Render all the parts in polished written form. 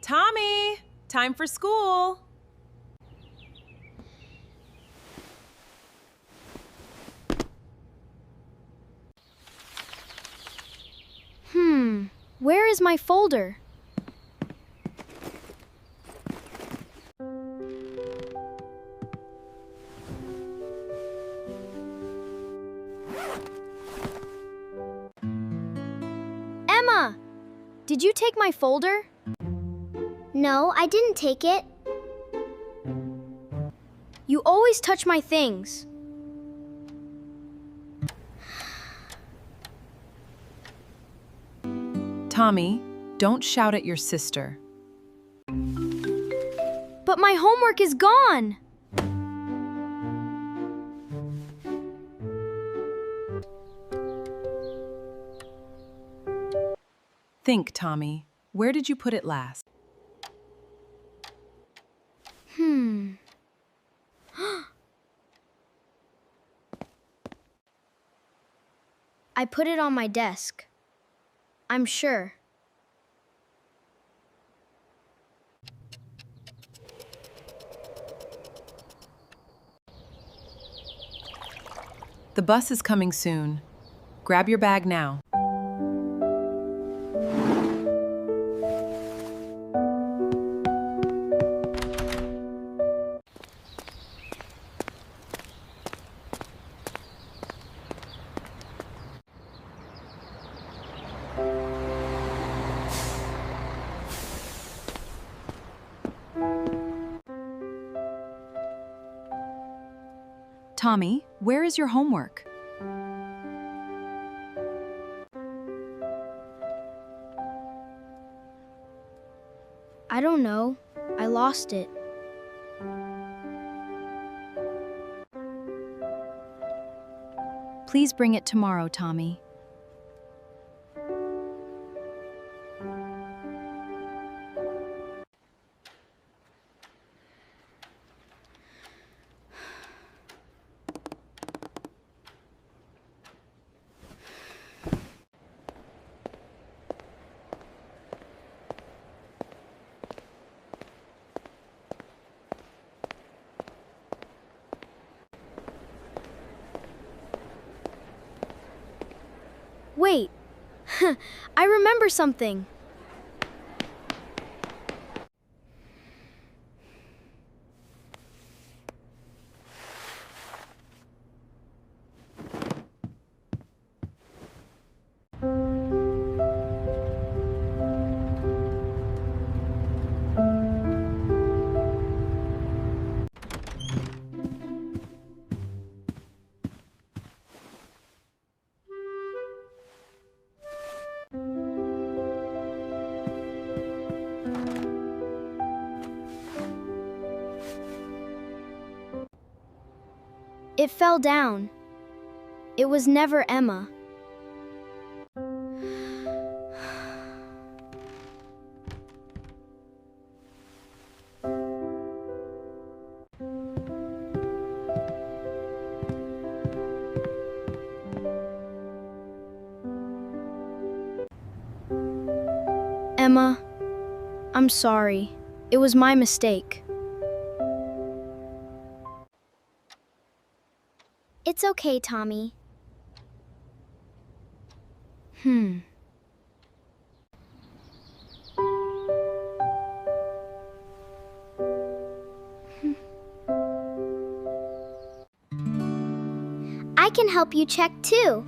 Tommy, time for school. Where is my folder? Emma! Did you take my folder? No, I didn't take it. You always touch my things. Tommy, don't shout at your sister. But my homework is gone! Think, Tommy. Where did you put it last? I put it on my desk. I'm sure. The bus is coming soon. Grab your bag now. Tommy, where is your homework? I don't know. I lost it. Please bring it tomorrow, Tommy. Wait. I remember something. It fell down. It was never Emma. Emma, I'm sorry. It was my mistake. It's okay, Tommy. I can help you check too.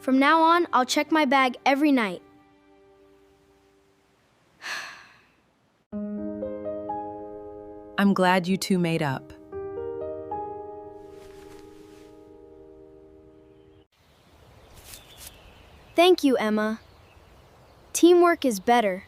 From now on, I'll check my bag every night. I'm glad you two made up. Thank you, Emma. Teamwork is better.